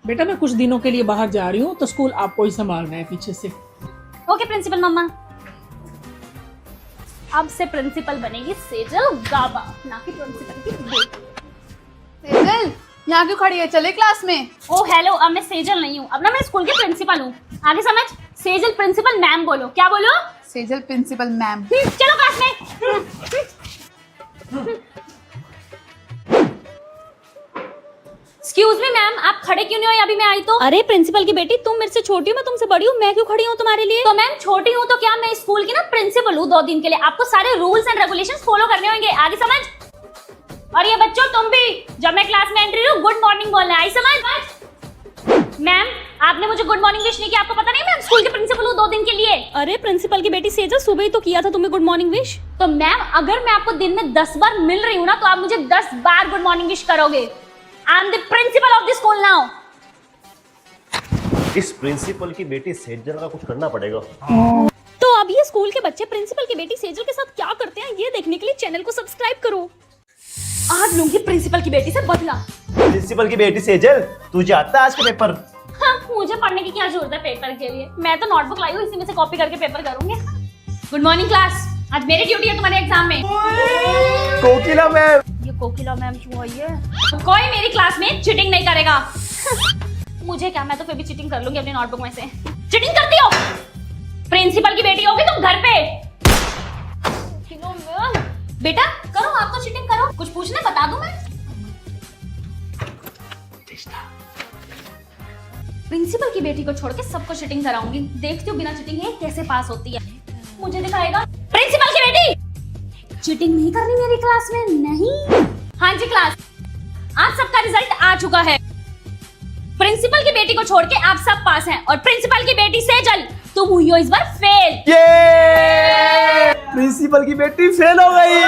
बेटा मैं कुछ दिनों के लिए बाहर जा रही हूँ तो स्कूल आपको ही संभालना है पीछे से। ओके प्रिंसिपल मम्मा। अब से प्रिंसिपल बनेगी सेजल गाबा, ना कि प्रिंसिपल की बेटी। सेजल यहाँ क्यों खड़ी है, चले क्लास में। ओ हेलो, अब मैं सेजल नहीं हूँ, अब ना मैं स्कूल की प्रिंसिपल हूँ। आगे समझ, सेजल प्रिंसिपल मैम बोलो। क्या बोलो? Sejal principal ma'am. चलो क्लास में। एक्सक्यूज मी मैम, आप खड़े क्यों नहीं हो? अभी मैं आई तो। अरे प्रिंसिपल की बेटी, तुम मेरे से छोटी हो, मैं तुमसे बड़ी हूँ, मैं क्यों खड़ी हूँ तुम्हारे लिए? तो मैम छोटी हूँ तो क्या, मैं स्कूल की ना प्रिंसिपल हूँ 2 दिन के लिए। आपको सारे रूल्स एंड रेगुलेशंस फॉलो करने होंगे। आगे समझ। और ये बच्चों तुम भी, जब मैं क्लास में एंट्री लूँ गुड मॉर्निंग बोलना है। आई समझ। मैम आपने मुझे गुड मॉर्निंग विश नहीं किया, आपको पता नहीं मैं स्कूल की प्रिंसिपल हूँ 2 दिन के लिए। अरे प्रिंसिपल की बेटी सेजल, सुबह ही तो किया था तुम्हें गुड मॉर्निंग विश। तो मैम अगर मैं आपको दिन में 10 बार मिल रही हूँ ना, तो आप मुझे 10 बार गुड मॉर्निंग विश करोगे। I am the principle of the school now. इस प्रिंसिपल की बेटी सेजल का कुछ करना पड़ेगा। तो अब ये स्कूल के बच्चे प्रिंसिपल की बेटी सेजल के साथ क्या करते हैं, ये देखने के लिए चैनल को सब्सक्राइब करो। आज लूंगी प्रिंसिपल की बेटी से बदला। प्रिंसिपल की बेटी सेजल, तुझे आता है आज का पेपर? हाँ, मुझे पढ़ने की क्या जरूरत है पेपर के लिए, मैं तो नोटबुक लाई हूँ, इसी में से कॉपी करके पेपर करूंगी। गुड मॉर्निंग क्लास, आज मेरी ड्यूटी है तुम्हारे एग्जाम में। कोकिला मैम। ये कोकिला मैम क्यों आई है? कोई मेरी क्लास में चीटिंग नहीं करेगा। मुझे क्या, मैं तो फिर भी चीटिंग कर लूंगी अपनी नोटबुक में से। चीटिंग करती हो? प्रिंसिपल की बेटी होगी तुम घर पे। बेटा करो, आप तो चीटिंग करो। कुछ पूछना बता दूं मैं? प्रिंसिपल की बेटी को छोड़ के सबको चीटिंग कराऊंगी। देखती हूँ बिना चीटिंग ये कैसे पास होती है। मुझे दिखाएगा। प्रिंसिपल की बेटी, चीटिंग नहीं करनी मेरी क्लास में। नहीं। हाँ जी क्लास, आज सबका रिजल्ट आ चुका है। प्रिंसिपल की बेटी को छोड़ के आप सब पास हैं, और प्रिंसिपल की बेटी सेजल, तुम हुई हो इस बार फेल। ये प्रिंसिपल की बेटी फेल हो गई।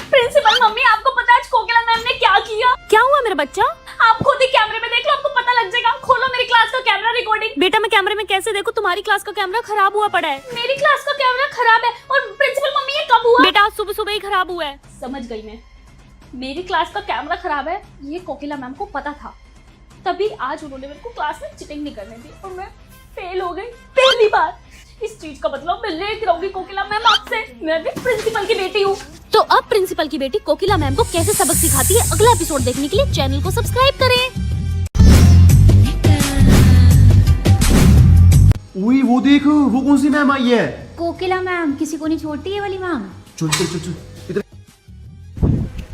प्रिंसिपल मम्मी, आपको पता है आज कोकिला मैम ने क्या किया? क्या हुआ मेरा बच्चा? आप खुद ही कैमरे में देख लो, आपको पता लग जाएगा। खोलो मेरी क्लास का कैमरा रिकॉर्डिंग। बेटा मैं कैमरे में कैसे देखूं? तुम्हारी क्लास का कैमरा खराब हुआ पड़ा है। मेरी क्लास का कैमरा खराब है? और प्रिंसिपल मम्मी ये कब हुआ? बेटा आज सुबह सुबह ही खराब हुआ है। समझ गई मैं, मेरी क्लास का कैमरा खराब है ये कोकिला मैम को पता था, तभी आज उन्होंने मेरे को क्लास में चीटिंग नहीं करने दी और मैं फेल हो गई पहली बार। इस चीज का बदला मैं लेकर रहूंगी कोकिला मैम आपसे। मैं भी प्रिंसिपल की बेटी हूँ। तो अब प्रिंसिपल की बेटी कोकिला मैम को कैसे सबक सिखाती है, अगला एपिसोड देखने के लिए चैनल को सब्सक्राइब करें। उई वो देखो, वो कौन सी मैम आई है? कोकिला मैम, किसी को नहीं छोड़ती है वाली मैम। चल चल चल चल इधर।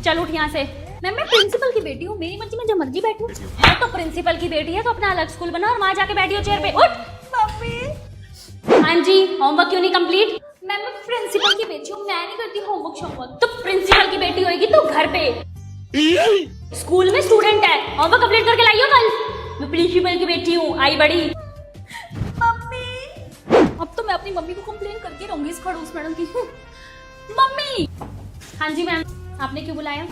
चल उठ यहाँ से। मैम मैं प्रिंसिपल की बेटी हूँ, मेरी मर्जी में जब मर्जी बैठूं। मैं तो प्रिंसिपल की बेटी है तो अपना अलग स्कूल बना और वहाँ जाके बैठी हो चेयर पे। उठ मम्मी। हाँ जी, होमवर्क क्यों नहीं कंप्लीट? मैम मैं प्रिंसिपल की बेटी हूँ, मैं नहीं करती होमवर्क। तो प्रिंसिपल की बेटी होगी तो घर पे, स्कूल में स्टूडेंट है। होमवर्क कंप्लीट करके लाइयो कल। मैं प्रिंसिपल की बेटी हूँ, आई बड़ी। मम्मी, अब तो मैं अपनी मम्मी को कंप्लेन करके रहूंगी इस खड़ूस मैडम की। मम्मी। हाँ जी मैम, आपने क्यों बुलाया?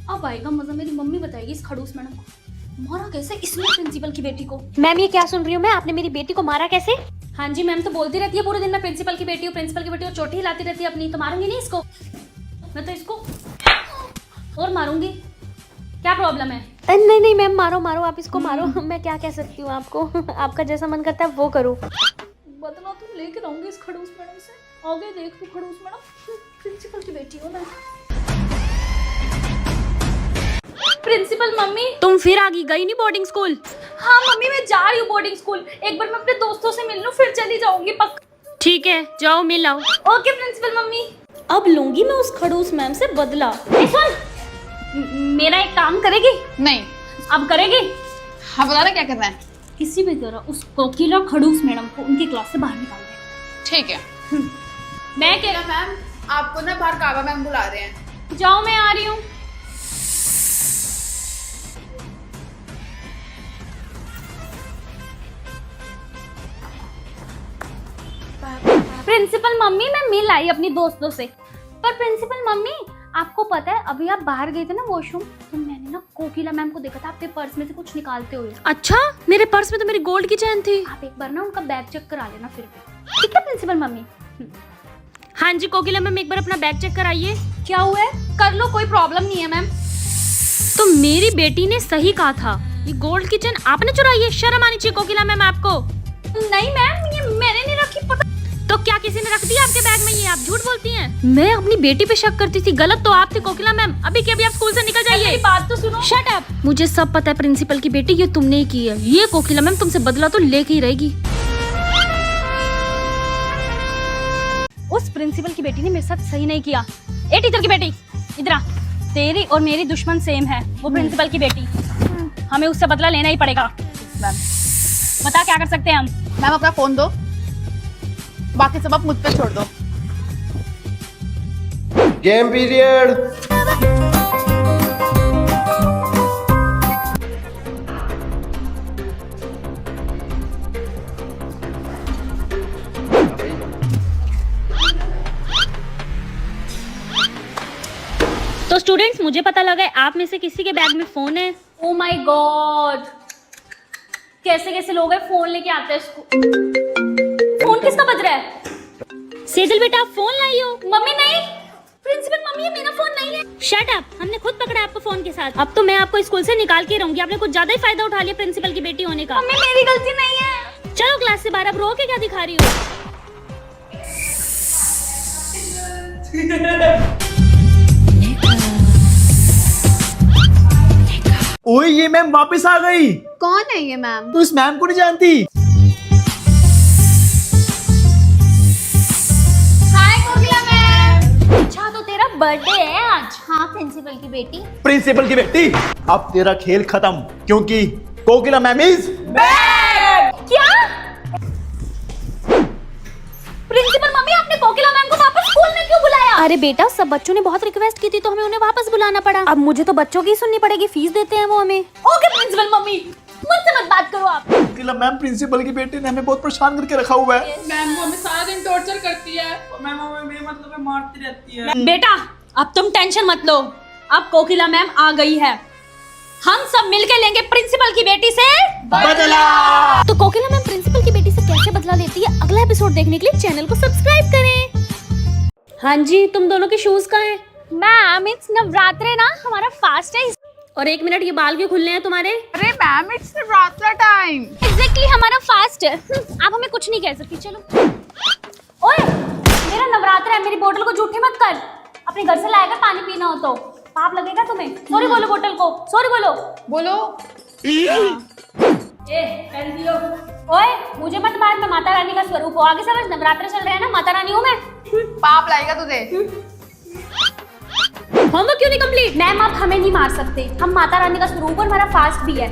अब आएगा मजा, मेरी मम्मी बताएगी इस खड़ूस मैडम को मारा कैसे इसने प्रिंसिपल की बेटी को। मैम ये क्या सुन रही हूँ मैं, आपने मेरी बेटी को मारा कैसे? हाँ जी मैम, तो बोलती रहती है पूरे दिन मैं प्रिंसिपल की बेटी हूँ, प्रिंसिपल की बेटी और चोटी हिलाती रहती है अपनी। तो मारूंगी नहीं इसको, मैं तो इसको और मारूंगी। क्या प्रॉब्लम है? नहीं नहीं मैम, मारो मारो, आप इसको मारो। मैं क्या कह सकती हूँ आपको, आपका जैसा मन करता है वो करो। बदला तो लेके रहूंगी इस खड़ूस मैडम से। आगे देख तू खड़ूस मैडम, प्रिंसिपल की बेटी हूँ मैं। प्रिंसिपल मम्मी, तुम फिर आ गई नहीं बोर्डिंग स्कूल? हाँ मम्मी मैं जा रही हूँ बोर्डिंग स्कूल, एक बार मैं अपने दोस्तों से मिल लूँ फिर चली जाऊंगी पक्का। ठीक है जाओ मिल आओ। Okay principal mummy. अब लूंगी मैं उस खड़ूस मैम से बदला। सुन, मेरा एक काम करेगी? नहीं। अब करेगी? हाँ बता रहे क्या करना है? किसी भी तरह उस कोकिला खड़ूस मैडम को उनकी क्लास से बाहर निकाल दे। ठीक है। मैं कह रहा मैम आपको ना बाहर काबा मैम बुला रहे हैं। जाओ मैं आ रही हूँ। प्रिंसिपल मम्मी मैं मिल आई अपनी दोस्तों से, पर प्रिंसिपल मम्मी आपको पता है अभी आप बाहर गए थे ना वॉशरूम, तो मैंने ना कोकिला मैम को देखा था आपके पर्स में से कुछ निकालते हुए। अच्छा, मेरे पर्स में तो मेरी गोल्ड की चेन थी। आप एक बार ना उनका बैग चेक करा लेना फिर भी। ठीक है प्रिंसिपल मम्मी। हाँ जी कोकिला मैम, एक बार अपना बैग चेक कराइए। क्या हुआ है? कर लो, कोई प्रॉब्लम नहीं है मैम। मेरी बेटी ने सही कहा था, ये गोल्ड किचन आपने चुराई है। शर्म आनी चाहिए कोकिला मैम आपको। नहीं मैम, ये मैंने नहीं रखी। पता तो क्या किसी ने रख दिया आपके बैग में? ये आप झूठ बोलती हैं। मैं अपनी बेटी पे शक करती थी, गलत तो आप थे कोकिला मैम। अभी के अभी आप स्कूल से निकल जाइए। मेरी बात तो सुनो। Shut up. मुझे सब पता है प्रिंसिपल की बेटी, ये तुमने ही की है। ये कोकिला मैम तुमसे बदला तो लेके ही रहेगी। उस प्रिंसिपल की बेटी ने मेरे साथ सही नहीं किया। ए टीचर की बेटी, इधर आ। तेरी और मेरी दुश्मन सेम है, वो प्रिंसिपल की बेटी। हमें उससे बदला लेना ही पड़ेगा। मैम बता क्या कर सकते हैं हम? मैम अपना फोन दो, बाकी सब आप मुझ पे छोड़ दो। Game period. तो स्टूडेंट्स, मुझे पता लगा है आप में से किसी के बैग में फोन है। ओ माय गॉड, कैसे कैसे लोग हैं फोन लेके आते हैं फोन किसका बज रहा है? सेजल बेटा, आप फोन लाई हो? मम्मी नहीं, प्रिंसिपल मम्मी, ये मेरा फोन नहीं है। शट अप, हमने खुद पकड़ा आपको फोन के साथ। अब तो मैं आपको स्कूल से निकाल के रहूंगी। आपने कुछ ज्यादा ही फायदा उठा लिया प्रिंसिपल की बेटी होने का। मम्मी मेरी गलती नहीं है। चलो क्लास से बाहर। अब रो के क्या दिखा रही हो? ओए, ये मैम वापस आ गई। कौन है ये मैम? तू इस मैम को नहीं जानती? हाय कोकिला मैम। अच्छा, तो तेरा बर्थडे है आज? हाँ, प्रिंसिपल की बेटी। प्रिंसिपल की बेटी, अब तेरा खेल खत्म, क्योंकि कोकिला मैम इज क्या? प्रिंसिपल मम्मी, आपने कोकिला मैम को वापस स्कूल में क्यों बुलाया? अरे बेटा, सब बच्चों ने बहुत रिक्वेस्ट की थी तो हमें उन्हें वापस बुलाना पड़ा। अब मुझे तो बच्चों की सुननी पड़ेगी, फीस देते हैं वो हमें। ओके प्रिंसिपल मम्मी, मुझसे मत बात करो आप। कोकिला मैम, प्रिंसिपल की बेटी ने हमें बहुत परेशान करके रखा हुआ है। मैम वो हमें सारा दिन टॉर्चर करती है। मैम हमें बेमतलब में मारती रहती है। बेटा, अब तुम टेंशन मत लो, अब कोकिला मैम आ गई है। हम सब मिलके लेंगे प्रिंसिपल की बेटी से बदला। तो कोकिला मैम प्रिंसिपल की बेटी से कैसे बदला लेती है, अगला एपिसोड देखने के लिए चैनल को सब्सक्राइब करें। हाँ जी, तुम दोनों के शूज कहाँ हैं? मैम, इट्स नवरात्रे ना, हमारा फास्ट है। और एक मिनट, ये बाल क्यों खुलने हैं तुम्हारे? अरे ma'am, it's Navratra time. Exactly, हमारा फास्ट है। आप हमें कुछ नहीं कह सकती। चलो। ओए, मेरा नवरात्रा है, मेरी बोतल को झूठी मत कर। अपने घर से लाएगा पानी पीना हो तो पाप लगेगा तुम्हें। सॉरी बोलो बोतल को, सॉरी बोलो। बोलो। ओए, मुझे मत मार, मैं माता रानी का स्वरूप हूँ। आगे समझ, नवरात्र चल रहे हैं ना, माता रानी हूँ मैं। पाप लाएगा तुझे। होमवर्क क्यों नहीं कंप्लीट? मैम, आप हमें नहीं मार सकते, हम माता रानी का स्वरूप और हमारा फास्ट भी है।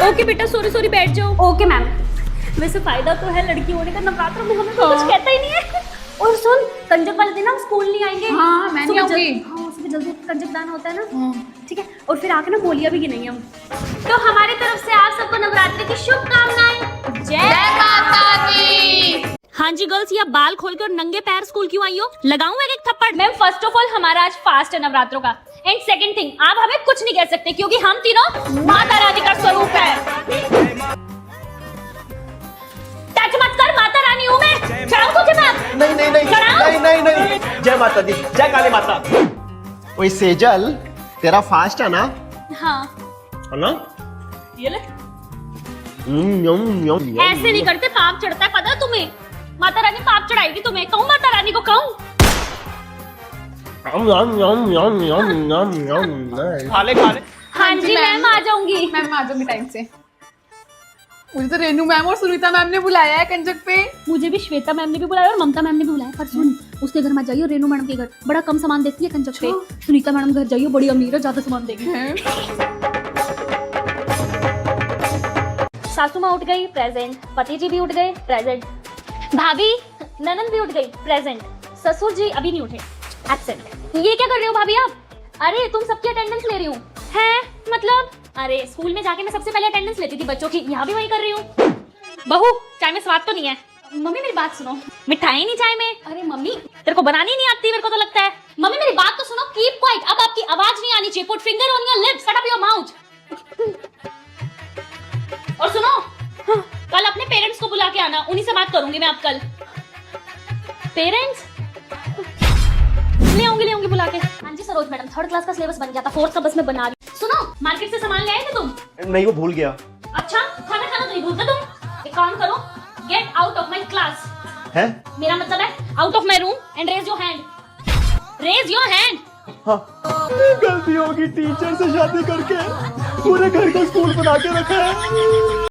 ओके बेटा, सॉरी सॉरी, बैठ जाओ। Okay ma'am. वैसे फायदा तो है लड़की होने का, नवरात्र में हमें तो कुछ कहता ही नहीं है। और सुन, कंजक वाले दिन हम स्कूल नहीं आएंगे। हाँ, मैं नहीं आऊंगी। हाँ, उसमें जल्दी कंजक दान होता है ना, ठीक है। और फिर आके ना बोलिया भी गिनेंगे हम। तो हमारी तरफ से आप सबको नवरात्रि की शुभकामनाएं। जय माता दी। हाँ जी गर्ल्स, ये बाल खोल के और नंगे पैर स्कूल क्यों आई हो? लगाऊं एक एक थप्पड़? मैम, फर्स्ट ऑफ ऑल हमारा आज फास्ट है नवरात्रों का, एंड सेकंड थिंग, आप हमें कुछ नहीं कह सकते क्योंकि हम तीनों माता रानी का स्वरूप है। टच मत कर, माता रानी हूँ मैं। चढ़ाऊं तुझे मैं? नहीं नहीं नहीं नहीं नहीं नहीं। जय माता दी, जय काली माता। ओए सेजल, तेरा फास्ट है ना? हाँ। है ना? ये ले। यम। ऐसे नहीं करते, पाप चढ़ता है, पता है तुम्हें? माता रानी पाप चढ़ाएगी तुम्हें। कहूँ माता रानी को? कहूँ? खा ले खा ले। हाँ जी मैम, आ जाऊंगी। मैम आ जाऊंगी टाइम से। मुझे तो रेनू मैम और सुनीता मैम ने बुलाया है कंजक पे। मुझे भी श्वेता मैम ने भी बुलाया और ममता मैम ने भी बुलाया। पर सुन, उसके घर मत जाइयो, रेनू मैडम के घर बड़ा कम सामान देती है कंजक पे। सुनीता मैडम घर जाइयो, बड़ी अमीर है, ज्यादा सामान देगी। सासू माँ उठ गई, प्रेजेंट। पति जी भी उठ गए, प्रेजेंट। भाभी ननद भी उठ गई, प्रेजेंट। ससुर जी अभी नहीं उठे, एब्सेंट। ये क्या कर रहे हो भाभी आप? अरे तुम सबकी अटेंडेंस ले रही हूँ है? मतलब अरे स्कूल में जाके मैं सबसे पहले अटेंडेंस लेती थी बच्चों की, यहाँ भी वही कर रही हूँ। बहू, चाय में स्वाद तो नहीं है? मम्मी मेरी बात सुनो, मिठाई नहीं चाय में? अरे मम्मी, तेरे को बनानी नहीं आती मेरे को तो लगता है। मम्मी मेरी बात तो सुनो, कीप क्वाइट। अब आपकी आवाज नहीं आनी चाहिए। Put finger on your lips, shut up your mouth. और सुनो, कल अपने पेरेंट्स को बुला के आना, उन्हीं से बात करूंगी मैं अब कल। पेरेंट्स ले आऊंगी बुला के। हाँ जी से रोज मैडम 3rd क्लास का सिलेबस बन गया था, 4th का बस मैं बना रही। सुनो, मार्केट से सामान ले आए थे तुम? नहीं, वो भूल गया। अच्छा, खाना खाना तो नहीं भूलते तुम। एक काम करो, get out of my class. है? मेरा मतलब है out of my room and raise your hand. Raise your hand. हाँ, गलती होगी, टीचर से शादी करके पूरे घर को स्कूल बना के रखा है।